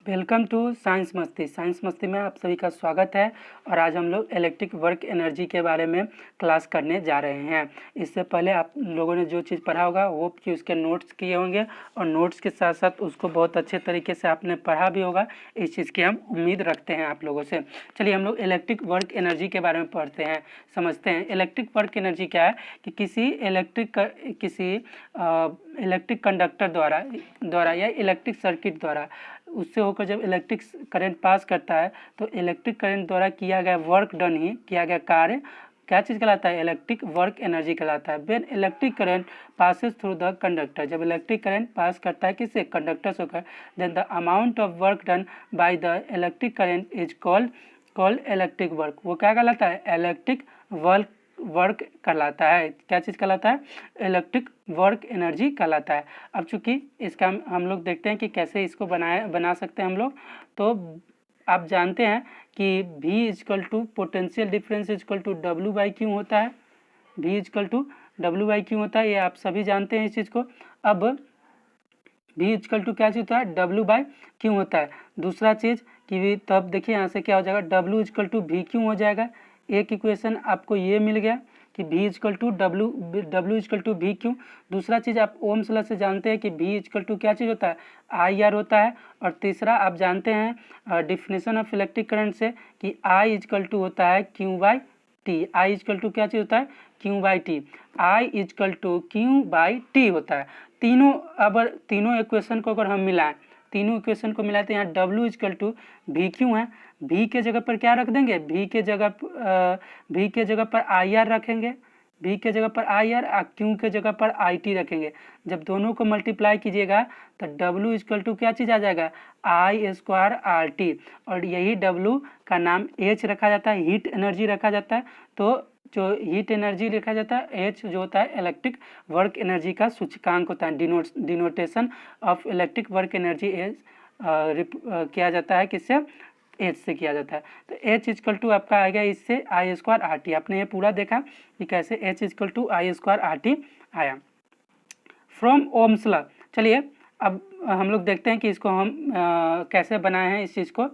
Welcome to science मस्ती। Science मस्ती में आप सभी का स्वागत है और आज हम लोग इलेक्ट्रिक वर्क एनर्जी के बारे में क्लास करने जा रहे हैं। इससे पहले आप लोगों ने जो चीज़ पढ़ा होगा वो कि उसके नोट्स किए होंगे और नोट्स के साथ साथ उसको बहुत अच्छे तरीके से आपने पढ़ा भी होगा। इस चीज़ की हम उम्मीद रखते हैं आप लोगों से। चलिए हम लोग इलेक्ट्रिक वर्क एनर्जी के बारे में पढ़ते हैं, समझते हैं। इलेक्ट्रिक वर्क एनर्जी क्या है कि किसी इलेक्ट्रिक कंडक्टर द्वारा या इलेक्ट्रिक सर्किट द्वारा उससे होकर जब इलेक्ट्रिक करंट पास करता है तो इलेक्ट्रिक करंट द्वारा किया गया वर्क डन ही किया गया कार्य क्या चीज़ कहलाता है? इलेक्ट्रिक वर्क एनर्जी कहलाता है। When electric current passes through the conductor, जब इलेक्ट्रिक करंट पास करता है किससे? कंडक्टर से होकर, then the amount of work done by the electric current is called electric work. वो क्या कहलाता है? इलेक्ट्रिक वर्क कहलाता है। क्या चीज़ कहलाता है? इलेक्ट्रिक वर्क एनर्जी कहलाता है। अब चूंकि इसका हम लोग देखते हैं कि कैसे इसको बना सकते हैं हम लोग। तो आप जानते हैं कि V equal to potential difference equal to W/Q होता है। V इजकल टू W/Q होता है, ये आप सभी जानते हैं इस चीज़ को। अब V इजकल टू क्या चीज़ होता है? W/Q होता है। दूसरा चीज़ कि तब देखिए यहाँ से क्या हो जाएगा? W इजकल टू VQ हो जाएगा। एक इक्वेशन आपको ये मिल गया कि V equal to W equal to VQ। दूसरा चीज़ आप ओम्स लॉ से जानते हैं कि V इजकल टू क्या चीज़ होता है? IR होता है। और तीसरा आप जानते हैं डिफिनेशन ऑफ इलेक्ट्रिक करंट से कि I इजकल टू होता है Q/T। I इजकल टू क्या चीज़ होता है? Q/T। I equal to Q/T होता है। तीनों इक्वेशन को अगर हम मिलाएं, तीनों इक्वेशन को मिलाते हैं, यहाँ W इजकल टू VQ है। V के जगह पर क्या रख देंगे? V के जगह पर IR रखेंगे। V के जगह पर IR और Q के जगह पर IT रखेंगे। जब दोनों को मल्टीप्लाई कीजिएगा तो W इजकल टू क्या चीज़ आ जाएगा? I²RT। और यही W का नाम H रखा जाता है, हीट एनर्जी रखा जाता है। तो जो हीट एनर्जी लिखा जाता है H जो होता है इलेक्ट्रिक वर्क एनर्जी का सूचकांक होता है। Denotation of electric work energy किया जाता है किससे? H से किया जाता है। तो H इजकल टू आपका आ गया इससे I²RT। आपने ये पूरा देखा कि कैसे H इजकल टू I²RT आया फ्रॉम ओम्स लॉ। चलिए अब हम लोग देखते हैं कि इसको हम कैसे बनाए हैं इस चीज़ को।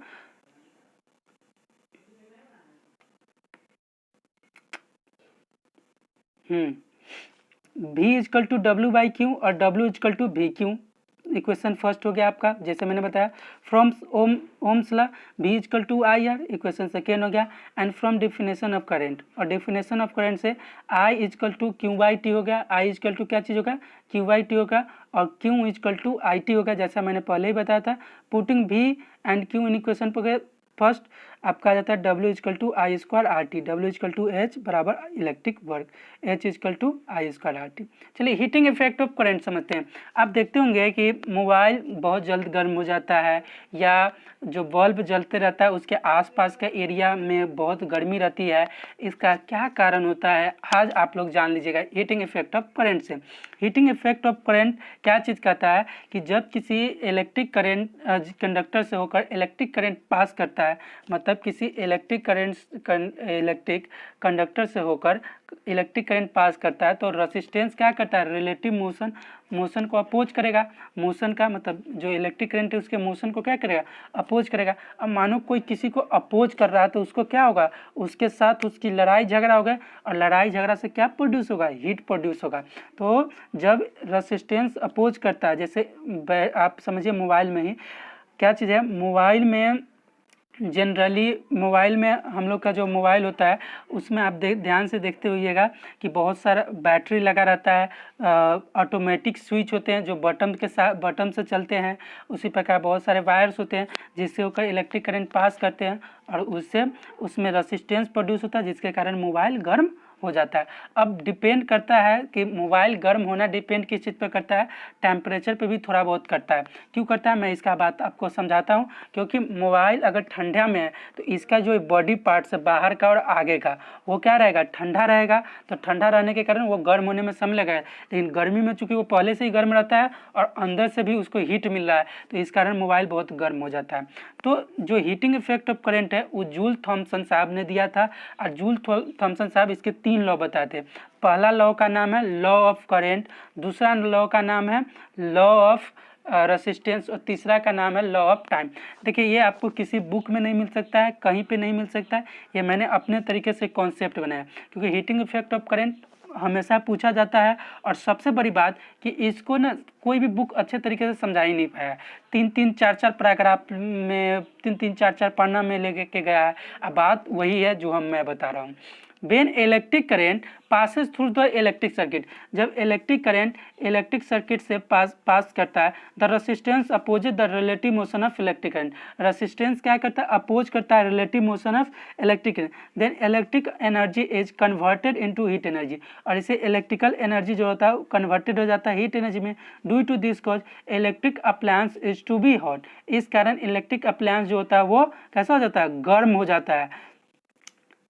V इजकल टू W/Q और W equal to VQ। Equation first हो गया आपका, जैसे मैंने बताया। From Ohm's law V equal to IR, equation second हो गया। And from definition of current, और डिफिनेशन ऑफ करंट से I इजकल टू Q/T हो गया। I इजकल टू क्या चीज़ होगा? Q/T होगा। और Q इजकल टू IT होगा, जैसा मैंने पहले ही बताया था। Putting V and Q in equation पर फर्स्ट आपका आ जाता है W equal to I²RT। W equal to H बराबर electric work, H equal to I²RT। चलिए हीटिंग इफेक्ट ऑफ करंट समझते हैं। आप देखते होंगे कि मोबाइल बहुत जल्द गर्म हो जाता है, या जो बल्ब जलते रहता है उसके आसपास के एरिया में बहुत गर्मी रहती है। इसका क्या कारण होता है आज आप लोग जान लीजिएगा हीटिंग इफेक्ट ऑफ करंट से। हीटिंग इफेक्ट ऑफ करंट क्या चीज़ कहता है कि जब किसी इलेक्ट्रिक करंट कंडक्टर से होकर इलेक्ट्रिक करंट पास करता है, मतलब किसी इलेक्ट्रिक कंडक्टर से होकर इलेक्ट्रिक करंट पास करता है, तो रेजिस्टेंस क्या करता है? रिलेटिव मोशन को अपोज करेगा। मोशन का मतलब जो इलेक्ट्रिक करंट है उसके मोशन को क्या करेगा? अपोज करेगा। अब मानो कोई किसी को अपोज कर रहा है तो उसको क्या होगा? उसके साथ उसकी लड़ाई झगड़ा होगा, और लड़ाई झगड़ा से क्या प्रोड्यूस होगा? हीट प्रोड्यूस होगा। तो जब रेजिस्टेंस अपोज करता है, जैसे आप समझिए मोबाइल में ही क्या चीज़ है, मोबाइल में जनरली मोबाइल में हम लोग का जो मोबाइल होता है उसमें आप ध्यान से देखते होइएगा कि बहुत सारा बैटरी लगा रहता है। ऑटोमेटिक स्विच होते हैं जो बटन से चलते हैं। उसी प्रकार बहुत सारे वायर्स होते हैं जिससे होकर इलेक्ट्रिक करंट पास करते हैं, और उससे उसमें रेजिस्टेंस प्रोड्यूस होता है, जिसके कारण मोबाइल गर्म हो जाता है। अब डिपेंड करता है कि मोबाइल गर्म होना डिपेंड किस चीज़ पर करता है? टेम्परेचर पे भी थोड़ा बहुत करता है। क्यों करता है मैं इसका बात आपको समझाता हूँ। क्योंकि मोबाइल अगर ठंडा में है तो इसका जो बॉडी पार्ट्स है बाहर का और आगे का वो क्या रहेगा? ठंडा रहेगा। तो ठंडा रहने के कारण वो गर्म होने में समय लगेगा। लेकिन गर्मी में चूँकि वो पहले से ही गर्म रहता है और अंदर से भी उसको हीट मिल रहा है, तो इस कारण मोबाइल बहुत गर्म हो जाता है। तो जो हीटिंग इफेक्ट ऑफ करंट है वो जूल थॉमसन साहब ने दिया था, और जूल थॉमसन साहब इसके 3 लॉ बताए थे। पहला लॉ का नाम है लॉ ऑफ करेंट, दूसरा लॉ का नाम है लॉ ऑफ रेसिस्टेंस और तीसरा का नाम है लॉ ऑफ टाइम। देखिए ये आपको किसी बुक में नहीं मिल सकता है, कहीं पे नहीं मिल सकता है, ये मैंने अपने तरीके से कॉन्सेप्ट बनाया, क्योंकि हीटिंग इफेक्ट ऑफ करेंट हमेशा पूछा जाता है। और सबसे बड़ी बात कि इसको ना कोई भी बुक अच्छे तरीके से समझा ही नहीं पाया, 3-3 4-4 पैराग्राफ में 3-3 4-4 पन्ना में लेके के गया है। अब बात वही है जो मैं बता रहा हूँ। When electric current passes through the electric circuit, जब इलेक्ट्रिक करंट इलेक्ट्रिक सर्किट से पास करता है, the resistance opposes the relative motion of electric current, resistance क्या करता है, अपोज करता है relative motion of electric current, then electric energy is converted into heat energy, और इसे इलेक्ट्रिकल एनर्जी जो होता है कन्वर्टेड हो जाता है हीट एनर्जी में। Due to this cause electric appliance is to be hot, इस कारण इलेक्ट्रिक अप्लायंस जो होता है वो कैसा हो जाता है, गर्म हो जाता है।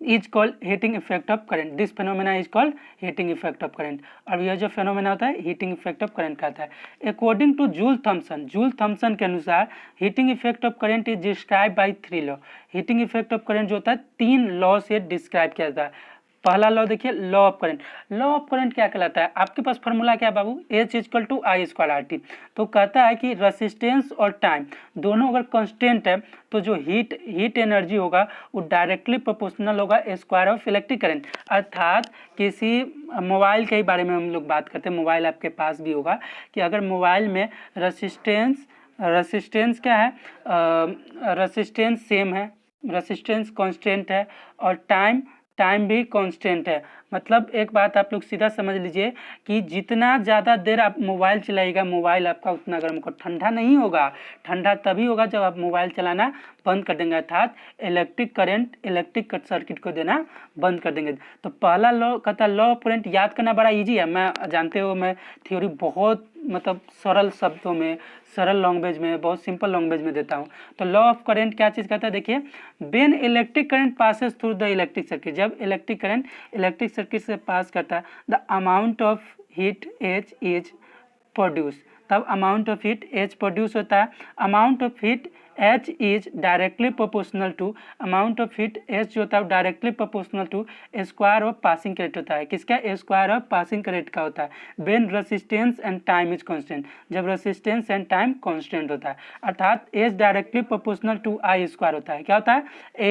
Is called heating effect of current, this phenomena is called heating effect of current. और यह जो फेनोमेना होता है हीटिंग इफेक्ट ऑफ करंट कहता है। अकॉर्डिंग टू जूल थॉमसन के अनुसार heating effect of current is describe by 3 law, heating effect of current जो होता है 3 लॉ से डिस्क्राइब किया जाता है। पहला लॉ देखिए law of current, law of current क्या कहलाता है, आपके पास फॉर्मूला क्या है बाबू, H equal to I square R T. तो कहता है कि रेसिस्टेंस और टाइम दोनों अगर कांस्टेंट है तो जो हीट एनर्जी होगा वो डायरेक्टली प्रोपोर्शनल होगा स्क्वायर ऑफ इलेक्ट्रिक करंट। अर्थात किसी मोबाइल के बारे में हम लोग बात करते हैं, मोबाइल आपके पास भी होगा, कि अगर मोबाइल में रेसिस्टेंस क्या है, रेसिस्टेंस सेम है, रेसिस्टेंस कांस्टेंट है, और टाइम भी कांस्टेंट है। मतलब एक बात आप लोग सीधा समझ लीजिए कि जितना ज़्यादा देर आप मोबाइल चलाइएगा मोबाइल आपका उतना गर्म होगा, ठंडा नहीं होगा। ठंडा तभी होगा जब आप मोबाइल चलाना बंद कर देंगे, अर्थात इलेक्ट्रिक करंट इलेक्ट्रिक सर्किट को देना बंद कर देंगे। तो पहला लॉ कहता है लॉ ऑफ करंट, याद करना बड़ा ईजी है, मैं जानते हो मैं थ्योरी बहुत मतलब सरल शब्दों में, सरल लैंग्वेज में, बहुत सिंपल लैंग्वेज में देता हूँ। तो लॉ ऑफ करंट क्या चीज़ कहता है, देखिए when electric current passes through the electric circuit, जब इलेक्ट्रिक करंट इलेक्ट्रिक सर्किट से पास करता है, the amount of heat H is produce, तब amount of heat H produce होता है। Amount of heat H is directly proportional to, amount of heat H जो होता है directly proportional to square of passing current होता है, किसका, square of passing current का होता है। When resistance and time is constant, जब रेसिस्टेंस एंड टाइम कांस्टेंट होता है, अर्थात H directly proportional to I square होता है। क्या होता है,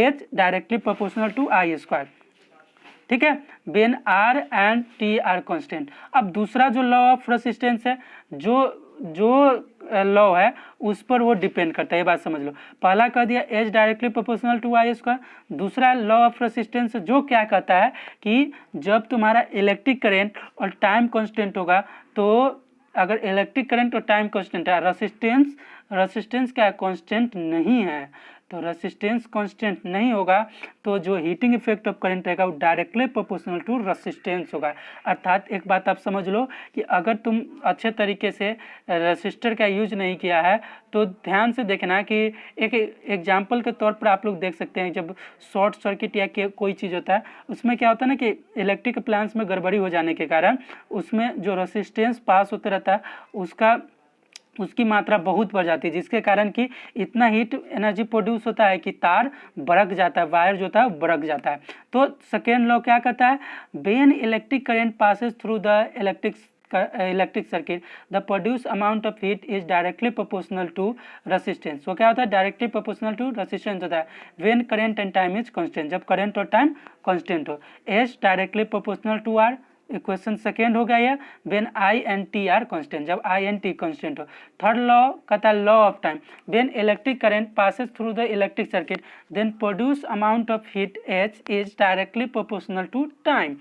H directly proportional to I square, ठीक है, when R and T are constant. अब दूसरा जो लॉ ऑफ रेसिस्टेंस है, जो लॉ है उस पर वो डिपेंड करता है, ये बात समझ लो। पहला कह दिया H directly proportional to I square, दूसरा लॉ ऑफ रेसिस्टेंस जो क्या कहता है कि जब तुम्हारा इलेक्ट्रिक करंट और टाइम कांस्टेंट होगा, तो अगर इलेक्ट्रिक करंट और टाइम कांस्टेंट है, रेसिस्टेंस क्या कांस्टेंट नहीं है, तो रेसिस्टेंस कांस्टेंट नहीं होगा तो जो हीटिंग इफेक्ट ऑफ करंट रहेगा वो डायरेक्टली प्रोपोर्शनल टू रेसिस्टेंस होगा। अर्थात एक बात आप समझ लो कि अगर तुम अच्छे तरीके से रेसिस्टर का यूज नहीं किया है तो ध्यान से देखना कि एक एग्जांपल के तौर पर आप लोग देख सकते हैं, जब शॉर्ट सर्किट या कोई चीज़ होता है उसमें क्या होता है ना कि इलेक्ट्रिक अप्लायंस में गड़बड़ी हो जाने के कारण उसमें जो रेसिस्टेंस पास होते रहता है उसकी मात्रा बहुत बढ़ जाती है, जिसके कारण कि इतना हीट एनर्जी प्रोड्यूस होता है कि तार बरक जाता है, वायर जो होता है बरक जाता है। तो सेकेंड लॉ क्या कहता है, when electric current passes through the electric circuit the produce amount of heat is directly proportional to resistance. वो क्या होता है, डायरेक्टली प्रोपोर्शनल टू रेसिस्टेंस होता है when current and time is constant, जब करंट और टाइम कांस्टेंट हो। H directly proportional to R, equation second हो गया ये, when I and T are constant, जब आई एंड टी कांस्टेंट हो। थर्ड लॉ कहता है law of time, when electric current passes through the electric circuit then produce amount of heat H is directly proportional to time,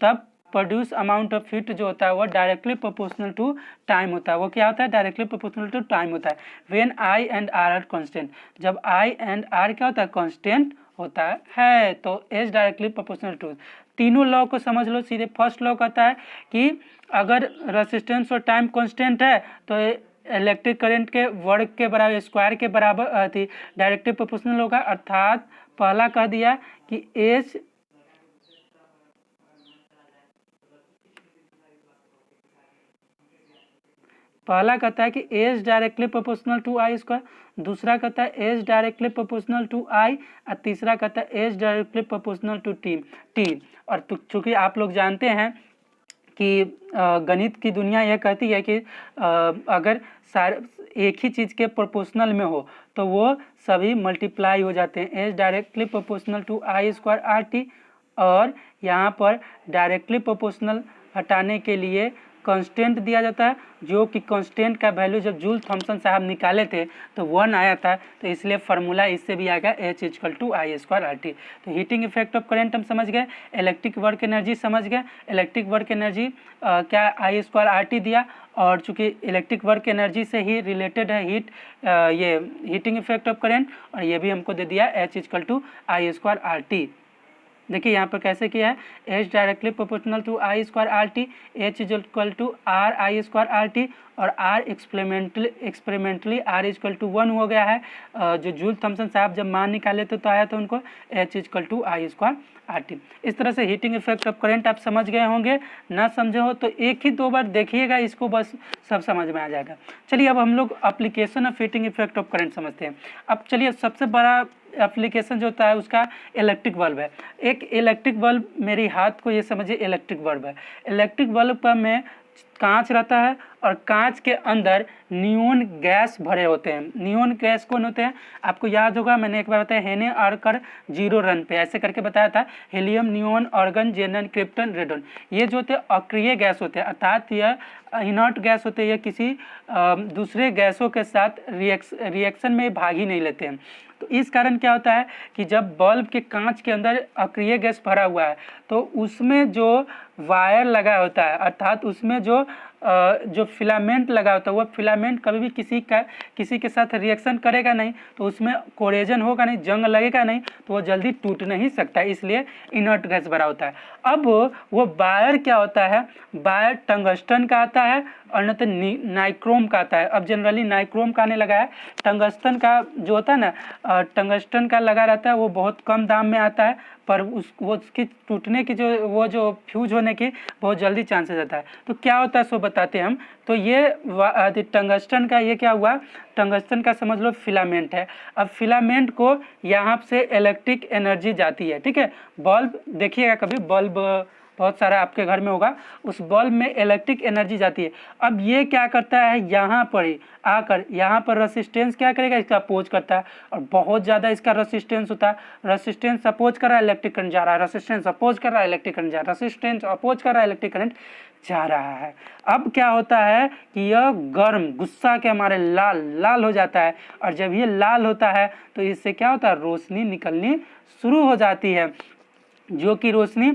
तब produce amount of heat जो होता है वो directly proportional to time होता है। वो क्या होता है, डायरेक्टली प्रोपोर्शनल टू टाइम होता है when I and R are constant, जब आई एंड आर क्या होता है, कांस्टेंट होता है। तो एच डायरेक्टली प्रोपोर्शनल टू, तीनों लॉ को समझ लो सीधे। फर्स्ट लॉ कहता है कि अगर रेसिस्टेंस और टाइम कांस्टेंट है तो इलेक्ट्रिक करंट के वर्ग के बराबर, स्क्वायर के बराबर डायरेक्टली प्रोपोर्शनल होगा। अर्थात पहला कह दिया कि एच पहला कहता है कि H directly proportional to I square, दूसरा कहता है H directly proportional to I, और तीसरा कहता है H directly proportional to T. और चूंकि आप लोग जानते हैं कि गणित की दुनिया यह कहती है कि अगर सारे एक ही चीज़ के प्रोपोर्शनल में हो तो वो सभी मल्टीप्लाई हो जाते हैं, H directly proportional to I square R T. और यहाँ पर डायरेक्टली प्रोपोर्शनल हटाने के लिए कांस्टेंट दिया जाता है, जो कि कांस्टेंट का वैल्यू जब जूल थॉमसन साहब निकाले थे तो 1 आया था, तो इसलिए फार्मूला इससे भी आ गया H equal to I square R T. तो हीटिंग इफेक्ट ऑफ करंट हम समझ गए, इलेक्ट्रिक वर्क एनर्जी समझ गए। इलेक्ट्रिक वर्क एनर्जी क्या आई स्क्वायर आर टी दिया, और चूँकि इलेक्ट्रिक वर्क एनर्जी से ही रिलेटेड है हीट, ये हीटिंग इफेक्ट ऑफ करंट, और ये भी हमको दे दिया H equal to I square R T. देखिए यहाँ पर कैसे किया है, H directly proportional to I square R T, H is equal to R I square R T, और R experimentally R equal to 1 हो गया है। जो जूल थॉमसन साहब जब मान निकाले थे तो आया था उनको H equal to I square R T. इस तरह से हीटिंग इफेक्ट ऑफ करंट आप समझ गए होंगे, ना समझे हो तो एक ही दो बार देखिएगा, इसको बस सब समझ में आ जाएगा। चलिए अब हम लोग application of heating effect of current समझते हैं। अब चलिए सबसे बड़ा एप्लीकेशन जो होता है उसका इलेक्ट्रिक बल्ब है। एक इलेक्ट्रिक बल्ब, मेरी हाथ को ये समझिए इलेक्ट्रिक बल्ब है। इलेक्ट्रिक बल्ब पर में कांच रहता है और कांच के अंदर नियोन गैस भरे होते हैं। नियोन गैस कौन होते हैं, आपको याद होगा, मैंने एक बार बताया हेने आर्कर 0 रन पे ऐसे करके बताया था, helium, neon, argon, जेनन, krypton, radon. ये जो होते हैं अक्रिय गैस होते हैं, अर्थात यह इनर्ट गैस होते हैं, ये किसी दूसरे गैसों के साथ रिएक्शन में भाग ही नहीं लेते हैं। तो इस कारण क्या होता है कि जब बल्ब के कांच के अंदर अक्रिय गैस भरा हुआ है तो उसमें जो वायर लगा होता है, अर्थात उसमें जो फिलामेंट लगा होता है, वो फिलामेंट कभी भी किसी के साथ रिएक्शन करेगा नहीं, तो उसमें कोरेजन होगा नहीं, जंग लगेगा नहीं, तो वो जल्दी टूट नहीं सकता, इसलिए इनर्ट गैस भरा होता है। अब वो वायर क्या होता है, वायर टंगस्टन का आता है और न तो नाइक्रोम का आता है। अब जनरली नाइक्रोम का आने लगा है, टंगस्टन का जो होता है ना, टंगस्टन का लगा रहता है, वो बहुत कम दाम में आता है, पर उसकी टूटने की जो फ्यूज होने की बहुत जल्दी चांसेस रहता है। तो क्या होता है सो बताते हैं हम। तो ये टंगस्टन का ये क्या हुआ, टंगस्टन का समझ लो फिलामेंट है। अब फिलामेंट को यहाँ से इलेक्ट्रिक एनर्जी जाती है, ठीक है। बल्ब देखिएगा, कभी बल्ब बहुत सारा आपके घर में होगा, उस बल्ब में इलेक्ट्रिक एनर्जी जाती है। अब ये क्या करता है, यहाँ पर ही आकर यहाँ पर रेसिस्टेंस क्या करेगा, इसका अपोज करता है, और बहुत ज़्यादा इसका रेसिस्टेंस होता है। रेसिस्टेंस अपोज कर रहा है, इलेक्ट्रिक करंट जा रहा है, रेसिस्टेंस अपोज कर रहा है, इलेक्ट्रिक करंट जा रहा है, रेसिस्टेंस अपोज कर रहा है, इलेक्ट्रिक करंट जा रहा है। अब क्या होता है कि यह गर्म गुस्सा के हमारे लाल लाल हो जाता है, और जब ये लाल होता है तो इससे क्या होता है, रोशनी निकलनी शुरू हो जाती है, जो कि रोशनी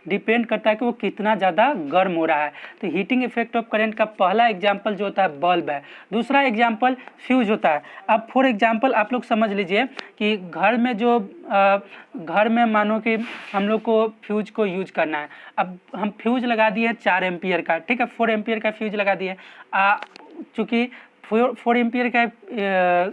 डिपेंड करता है कि वो कितना ज़्यादा गर्म हो रहा है। तो हीटिंग इफेक्ट ऑफ करंट का पहला एग्जाम्पल जो होता है बल्ब है। दूसरा एग्जाम्पल फ्यूज होता है। अब फॉर एग्जाम्पल आप लोग समझ लीजिए कि घर में मानो कि हम लोग को फ्यूज को यूज करना है। अब हम फ्यूज लगा दिए 4 एम्पियर का, ठीक है, 4 एम्पियर का फ्यूज लगा दिए। चूँकि 4 एम्पियर का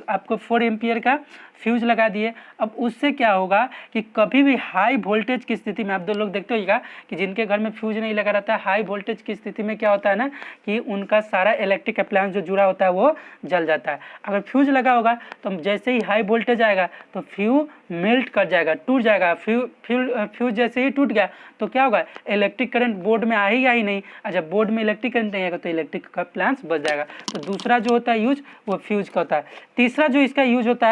आपको 4 एम्पियर का फ्यूज लगा दिए। अब उससे क्या होगा कि कभी भी हाई वोल्टेज की स्थिति में, आप दो लोग देखते होगा कि जिनके घर में फ्यूज नहीं लगा रहता है, हाई वोल्टेज की स्थिति में क्या होता है ना कि उनका सारा इलेक्ट्रिक अप्लायंस जो जुड़ा होता है वो जल जाता है। अगर फ्यूज लगा होगा तो जैसे ही हाई वोल्टेज आएगा तो फ्यूज मेल्ट कर जाएगा, टूट जाएगा। फ्यूज जैसे ही टूट गया तो क्या होगा, इलेक्ट्रिक करंट बोर्ड में आएगा ही नहीं। अच्छा, बोर्ड में इलेक्ट्रिक करंट नहीं आएगा तो इलेक्ट्रिक अप्लायंस बच जाएगा। तो दूसरा जो होता है यूज वो फ्यूज का होता है। तीसरा जो इसका यूज होता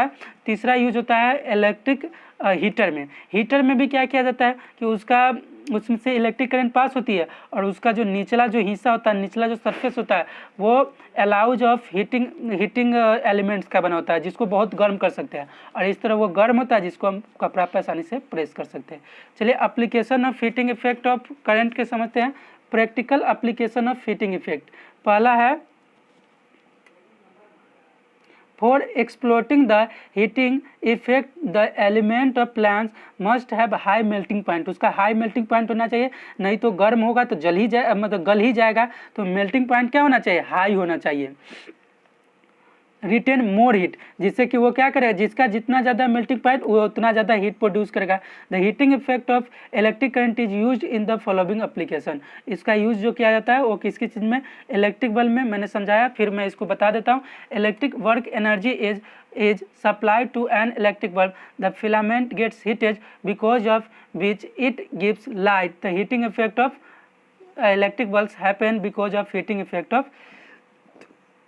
है इलेक्ट्रिक हीटर में। हीटर में भी क्या किया जाता है कि उसमें से इलेक्ट्रिक करंट पास होती है, और उसका जो निचला जो हिस्सा होता है, निचला जो सरफेस होता है, वो अलाउज ऑफ हीटिंग एलिमेंट्स का बना होता है, जिसको बहुत गर्म कर सकते हैं, और इस तरह वो गर्म होता है जिसको हम कपड़ा पर आसानी से प्रेस कर सकते हैं। चलिए application of heating effect of current के समझते हैं। Practical application of heating effect, पहला है For exploiting the heating effect, the element of plants must have high melting point। उसका हाई मेल्टिंग पॉइंट होना चाहिए, नहीं तो गर्म होगा तो जल ही जाए, मतलब गल ही जाएगा। तो मेल्टिंग पॉइंट क्या होना चाहिए, हाई होना चाहिए। रिटेन मोर हीट, जिससे कि वो क्या करेगा, जिसका जितना ज़्यादा मेल्टिंग पॉइंट वो उतना ज़्यादा हीट प्रोड्यूस करेगा। The heating effect of electric current is used in the following application. इसका यूज जो किया जाता है वो किस किस चीज़ में, इलेक्ट्रिक बल्ब में, मैंने समझाया, फिर मैं इसको बता देता हूँ। Electric work energy is supplied to an electric bulb. The filament gets heated because of which it gives light. The heating effect of electric bulbs happen because of heating effect of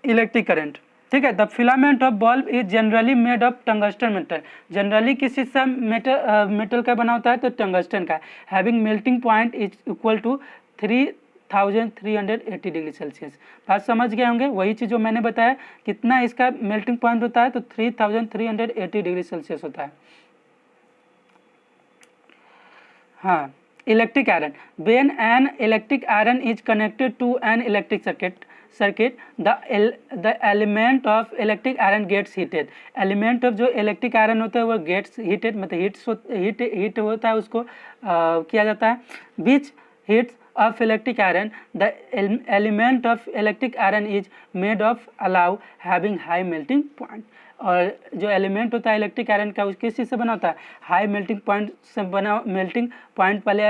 electric current. ठीक है। The filament of bulb is generally made of tungsten metal. Generally किस चीज़ से metal का बना होता है, तो tungsten का। Having melting point is equal to 3380 degree Celsius. बात समझ गए होंगे, वही चीज़ जो मैंने बताया, कितना इसका मेल्टिंग पॉइंट होता है, तो 3380 डिग्री सेल्सियस होता है। हाँ, electric iron. When an electric iron is connected to an electric circuit the element of electric iron gets heated। Element of जो इलेक्ट्रिक आयरन होता है वो गेट्स हीटेड, मतलब हीट होता है, उसको किया जाता है। विच heats of electric iron, the element of electric iron is made of alloy having high melting point। और जो एलिमेंट होता है इलेक्ट्रिक आयरन का, किस चीज़ से बना होता है, हाई मेल्टिंग पॉइंट से बना, मेल्टिंग पॉइंट वाले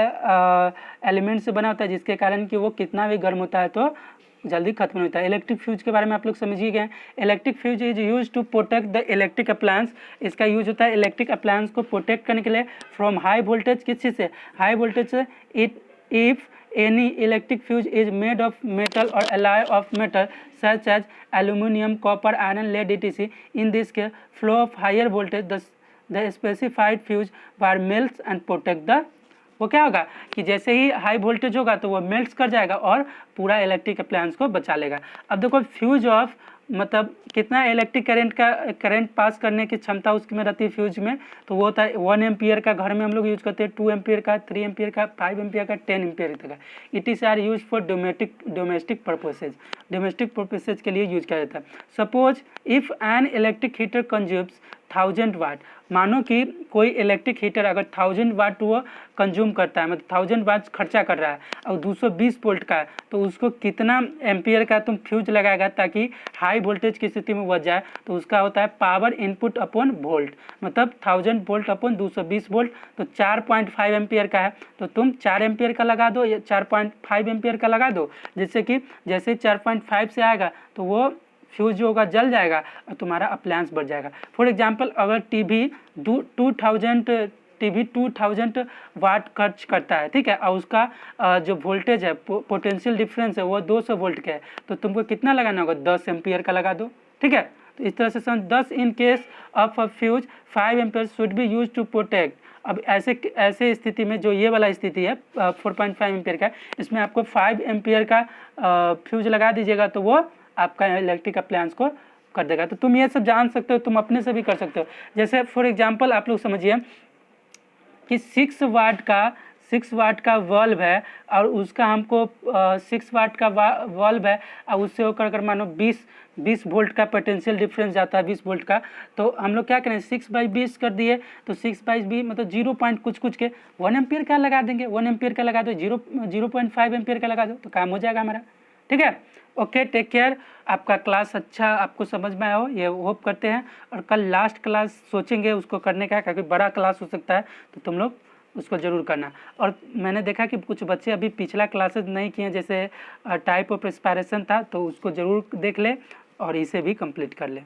एलिमेंट से बना होता है, जिसके कारण कि वो कितना भी गर्म होता है तो जल्दी खत्म नहीं होता है। इलेक्ट्रिक फ्यूज के बारे में आप लोग समझ ही गए। Electric fuse is use to protect the electric appliance. इसका यूज होता है इलेक्ट्रिक अप्लायंस को प्रोटेक्ट करने के लिए फ्रॉम हाई वोल्टेज। किस चीज़ से, हाई वोल्टेज से। If any electric fuse is made of metal or alloy of metal such as aluminum, copper, iron, lead, etc. In this case, flow of higher voltage, the specified fuse bar melts and protect the। वो क्या होगा कि जैसे ही high voltage होगा तो वो melt कर जाएगा और पूरा इलेक्ट्रिक अप्लायंस को बचा लेगा। अब देखो फ्यूज ऑफ, मतलब कितना इलेक्ट्रिक करंट पास करने की क्षमता उसमें रहती है फ्यूज में, तो वो होता है 1 एम्पियर का। घर में हम लोग यूज करते हैं 2 एम्पियर का, 3 एम्पियर का, 5 एम्पियर का, 10 एम्पियर तक का। It is are use for domestic purposes. Domestic purposes के लिए यूज किया जाता है। Suppose if an electric heater consumes 1000 watt. मानो कि कोई इलेक्ट्रिक हीटर अगर 1000 वाट वो कंज्यूम करता है, मतलब 1000 वाट खर्चा कर रहा है, और 220 वोल्ट का है, तो उसको कितना एम्पियर का तुम फ्यूज लगाएगा ताकि हाई वोल्टेज की स्थिति में बच जाए, तो उसका होता है पावर इनपुट अपॉन वोल्ट, मतलब 1000 वोल्ट अपॉन 220 वोल्ट, तो 4.5 एम्पियर का है, तो तुम 4 एम्पियर का लगा दो या 4.5 एम्पियर का लगा दो, जिससे कि जैसे 4.5 से आएगा तो वो फ्यूज जो होगा जल जाएगा और तुम्हारा अप्लायंस बढ़ जाएगा। फॉर एग्जांपल अगर टीवी 2000 वाट खर्च करता है, ठीक है, और उसका जो वोल्टेज है, पोटेंशियल डिफरेंस है, वो 200 वोल्ट का है, तो तुमको कितना लगाना होगा, 10 एम्पियर का लगा दो। ठीक है, तो इस तरह से समझ। 10 in case of a fuse 5 ampere should be use to protect. अब ऐसे स्थिति में जो ये वाला स्थिति है 4.5 एम्पियर का, इसमें आपको 5 एम्पियर का फ्यूज लगा दीजिएगा तो वो आपका इलेक्ट्रिक अप्लायंस को कर देगा। तो तुम ये सब जान सकते हो, तुम अपने से भी कर सकते हो। जैसे फॉर एग्जांपल आप लोग समझिए कि 6 वाट का बल्ब है और उसका हमको 6 वाट का बल्ब है और उससे होकर अगर मानो 20 वोल्ट का पोटेंशियल डिफरेंस जाता है 20 वोल्ट का, तो हम लोग क्या करें 6/20 कर दिए, तो 6/20 मतलब 0 पॉइंट कुछ के 1 एम्पियर का लगा देंगे, 1 एम्पियर का लगा दो, 0.5 एम्पियर का लगा दो, तो काम हो जाएगा हमारा। ठीक है, ओके, टेक केयर। आपका क्लास अच्छा आपको समझ में आया हो ये होप करते हैं, और कल लास्ट क्लास सोचेंगे उसको करने का, क्योंकि बड़ा क्लास हो सकता है, तो तुम लोग उसको ज़रूर करना। और मैंने देखा कि कुछ बच्चे अभी पिछला क्लासेस नहीं किए, जैसे टाइप ऑफ रेस्पिरेशन था, तो उसको ज़रूर देख ले और इसे भी कंप्लीट कर ले।